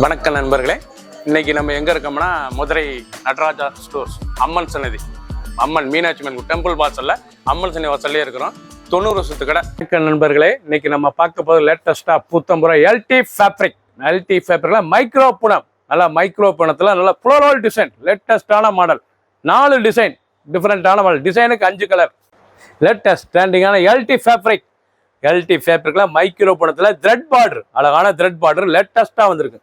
வணக்கம் நண்பர்களே, இன்னைக்கு நம்ம எங்க இருக்கோம்னா மதுரை நடராஜா ஸ்டோர்ஸ் அம்மன் சன்னதி, அம்மன் மீனாட்சி அம்மன் டெம்பிள் வாசல்ல அம்மன் சன்னதி வாசல்லே இருக்கிறோம். 90 வருஷத்து கடை. வணக்கம் நண்பர்களே, இன்னைக்கு நம்ம பார்க்க போது லேட்டஸ்டா புத்தம்புற எல்டி ஃபேப்ரிக்ல மைக்ரோ புனம், நல்லா மைக்ரோ புனத்துல நல்லா ஃப்ளோரல் டிசைன், லேட்டஸ்டான மாடல், 4 டிசைன், டிஃப்ரெண்டான மாடல், டிசைனுக்கு 5 கலர், லேட்டஸ்ட் ஸ்டாண்டிங்கான எல்டி ஃபேப்ரிக்ல மைக்ரோ புனத்துல த்ரெட் பார்டர், அழகான த்ரெட் பார்டர் லேட்டஸ்டா வந்திருக்கு.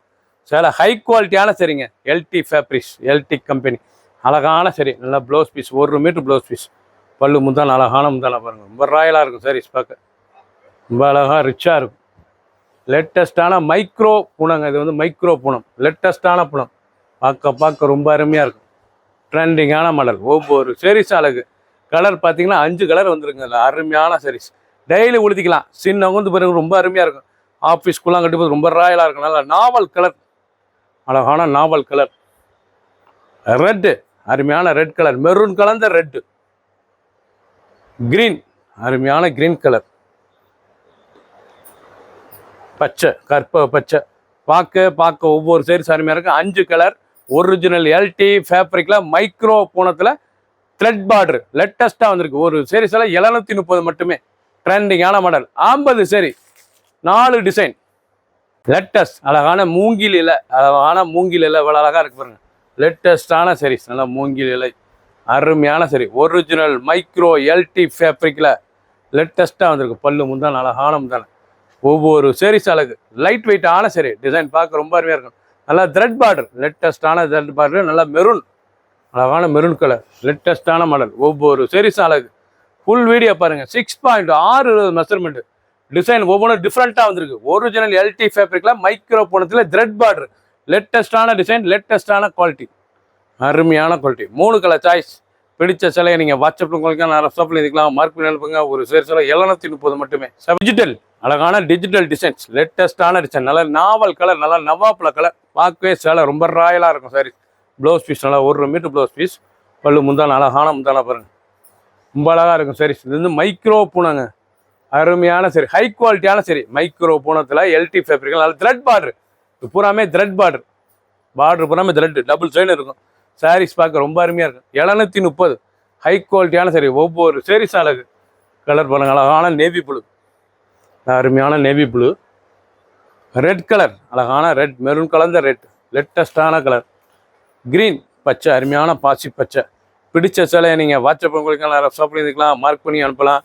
சில ஹை குவாலிட்டியான சரிங்க. எல்டி ஃபேப்ரிக்ஸ், எல்டி கம்பெனி, அழகான சரி, நல்லா blouse piece, 1 metre blouse piece, பல்லு முந்தான அழகான முந்தான பாருங்க, ரொம்ப ராயலாக இருக்கும் சாரீஸ் பார்க்க, ரொம்ப அழகாக ரிச்சாக இருக்கும். லேட்டஸ்டான மைக்ரோ புனங்க, இது வந்து மைக்ரோ புனம், லேட்டஸ்டான புனம், பார்க்க ரொம்ப அருமையாக இருக்கும். ட்ரெண்டிங்கான மாடல், ஒவ்வொரு சாரீஸ் அழகு. கலர் பார்த்தீங்கன்னா 5 கலர் வந்துருங்க. அதில் அருமையான சாரீஸ், டெய்லி உடுத்திக்கலாம். சின்னவங்க பிறகு ரொம்ப அருமையாக இருக்கும். ஆஃபீஸ்க்குலாம் கட்டிப்போது ரொம்ப ராயலாக இருக்கும். நல்லா நாவல் கலர், அழகான நாவல் கலர், ரெட்டு, அருமையான ரெட் கலர், மெரூன் கலந்த ரெட்டு, கிரீன், அருமையான கிரீன் கலர், பச்சை, கற்ப பச்சை, பார்க்க ஒவ்வொரு சைஸ் அருமையாக இருக்கும். 5 கலர், ஒரிஜினல் எல்டி ஃபேப்ரிக்ல மைக்ரோ பூனத்தில் த்ரெட் பார்டர் லேட்டஸ்ட்டாக வந்திருக்கு. ஒரு சீரீஸில் 730 மட்டுமே. ட்ரெண்டிங்கான மாடல், 50 சரி, 4 டிசைன், லேட்டஸ்ட், அழகான மூங்கில் இலை, இவ்வளோ அழகாக இருக்கு பாருங்க. லேட்டஸ்டான சீரீஸ், நல்லா மூங்கில் இலை, அருமையான சரி, ஒரிஜினல் மைக்ரோ எல்டி ஃபேப்ரிக்கில் லேட்டஸ்ட்டாக வந்திருக்கு. பல்லு முந்தான அழகான முந்தான, ஒவ்வொரு சீரீஸ் அழகு, லைட் வெயிட்டான சரி, டிசைன் பார்க்க ரொம்ப அருமையாக இருக்கும். நல்லா த்ரெட் பார்டர், லேட்டஸ்டான த்ரெட் பார்டர், நல்லா மெரூன், அழகான மெரூன் கலர், லேட்டஸ்டான மாடல், ஒவ்வொரு சீரீஸ் அழகு. ஃபுல் வீடியோ பாருங்க. 6.6 மெஷர்மெண்ட், டிசைன் ஒவ்வொன்றும் டிஃப்ரெண்ட்டாக வந்திருக்கு. ஒரிஜினல் எல்டி ஃபேப்ரிக்ல மைக்ரோ பூனத்தில் த்ரெட் பார்டர், லேட்டஸ்டான டிசைன், லேட்டஸ்டான குவாலிட்டி, அருமையான குவாலிட்டி. 3 colour choice. பிடிச்ச சிலையை நீங்கள் வாட்ஸ்அப்பில் கொடுக்கலாம், ரெப்ஸாப்பில் இதுக்கலாம், மார்க் பண்ணி அனுப்புங்க. ஒரு சில 730 மட்டுமே. டிஜிட்டல், அழகான டிஜிட்டல் டிசைன்ஸ், லேட்டஸ்டான டிசைன், நல்லா நாவல் கலர், நல்லா நவாப்பில் கலர், பார்க்கவே சிலை ரொம்ப ராயலாக இருக்கும். சாரி, ப்ளவுஸ் பீஸ் நல்லா 1 மீட்டர் ப்ளவுஸ் பீஸ், பல்லு முந்தான அழகான முந்தான பாருங்க, ரொம்ப அழகாக இருக்கும். சரி, இது வந்து மைக்ரோ பூனங்க, அருமையான சரி, ஹை குவாலிட்டியான சரி, மைக்ரோ பூனத்தில் எல்டி ஃபேப்ரிக், நல்ல த்ரெட் பார்டர், இது பூராமே த்ரெட் பார்டர் பூராமே த்ரெட், டபுள் சைடு இருக்கும். சாரீஸ் பார்க்க ரொம்ப அருமையாக இருக்கும். 730, ஹை குவாலிட்டியான சரி, ஒவ்வொரு சாரீஸ் அழகு. கலர் பாருங்க, அழகான நேவி ப்ளூ, அருமையான நேவி ப்ளூ, ரெட் கலர், அழகான ரெட், மெரூன் கலந்த ரெட், லேட்டஸ்டான கலர், கிரீன், பச்சை, அருமையான பாசி பச்சை. பிடிச்ச சிலையை நீங்கள் வாட்ஸ்அப்பில் கொடுக்கலாம், ரெப்ஸாப்பில் இதுக்கலாம், மார்க் பண்ணி அனுப்பலாம்.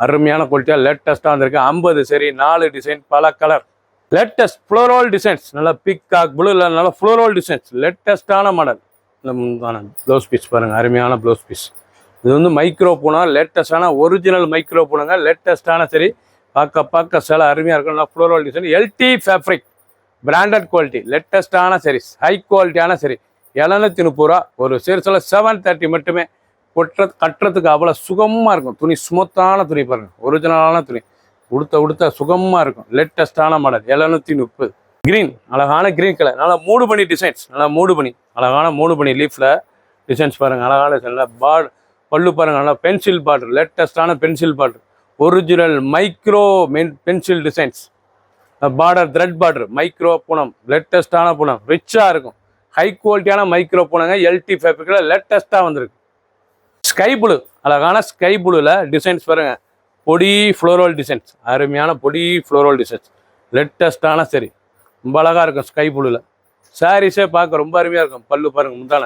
அருமையான குவாலிட்டியாக லேட்டஸ்ட்டாக வந்திருக்கு. 50 சரி, 4 டிசைன், பல கலர், லேட்டஸ்ட் ஃப்ளோரல் டிசைன்ஸ், நல்லா பிக்காக் ப்ளூ இல்லை, நல்லா ஃப்ளோரல் டிசைன்ஸ், லேட்டஸ்ட்டான மாடல். ப்ளவுஸ் பீஸ் பாருங்கள், அருமையான ப்ளவுஸ் பீஸ். இது வந்து மைக்ரோ பூனா, லேட்டஸ்டான ஒரிஜினல் மைக்ரோ பூனாங்க, லேட்டஸ்ட்டான சரி, பார்க்க சில அருமையாக இருக்கும். நல்லா ஃப்ளோரல் டிசைன், எல்டி ஃபேப்ரிக், பிராண்டட் குவாலிட்டி, லேட்டஸ்டான சரிஸ், ஹை குவாலிட்டியான சரி, 730 ரூபா. ஒரு சீரீஸில் 730 மட்டுமே. கட்டுறதுக்கு அவ்வளோ சுகமாக இருக்கும். துணி ஸ்மூத்தான துணி பாருங்கள், ஒரிஜினலான துணி, உடுத்த சுகமாக இருக்கும். லேட்டஸ்டான மாடல், 730. கிரீன், அழகான கிரீன் கலர், நல்லா 3 பனி டிசைன்ஸ், நல்லா 3 பனி, அழகான 3 பனி லீஃபில் டிசைன்ஸ் பாருங்கள், அழகான நல்லா பல்லு பாருங்கள், நல்லா பென்சில் பார்டர், லேட்டஸ்டான pencil border, original micro pencil designs, border thread border, micro பூனம், லேட்டஸ்டான பூனம், ரிச்சாக இருக்கும். ஹை குவாலிட்டியான மைக்ரோ பூனங்க, எல்டி ஃபேப்ரிக்கில் லேட்டஸ்ட்டாக வந்திருக்கு. ஸ்கை ப்ளூ, அழகான ஸ்கை ப்ளூவில் டிசைன்ஸ் பாருங்கள், பொடி ஃப்ளோரல் டிசைன்ஸ், அருமையான பொடி ஃப்ளோரல் டிசைன்ஸ், லேட்டஸ்ட்டான சரி, ரொம்ப அழகாக இருக்கும். ஸ்கை ப்ளூவில் சாரீஸே பார்க்க ரொம்ப அருமையாக இருக்கும். பல்லு பாருங்கள் முந்தான,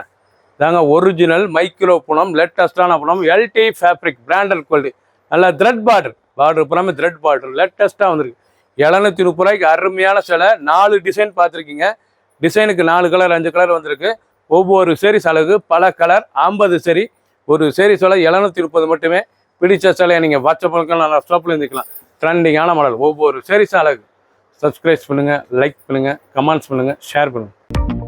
தாங்க ஒரிஜினல் மைக்ரோ பூனம், லேட்டஸ்ட்டான பூனம், எல்டி ஃபேப்ரிக், பிராண்டட் குவாலிட்டி, நல்லா த்ரெட் பார்டர் பூராமே த்ரெட் பார்டர், லேட்டஸ்ட்டாக வந்திருக்கு. 730 ரூபாய்க்கு அருமையான சிலை. 4 டிசைன் பார்த்துருக்கீங்க. டிசைனுக்கு 4 கலர் 5 கலர் வந்திருக்கு. ஒவ்வொரு சீரீஸ் அழகு, பல கலர், 50 சரி, ஒரு சீரீஸ் விலை 730 மட்டுமே. பிடிச்ச சிலையை நீங்கள் வாட்ஸ்அப்பில் நல்லா ஸ்டாப்பில் இருந்துக்கலாம். ட்ரெண்டிங்கான மாடல், ஒவ்வொரு சீரீஸ் அழகு. சப்ஸ்கிரைப் பண்ணுங்கள், லைக் பண்ணுங்கள், கமெண்ட்ஸ் பண்ணுங்கள், ஷேர் பண்ணுங்கள்.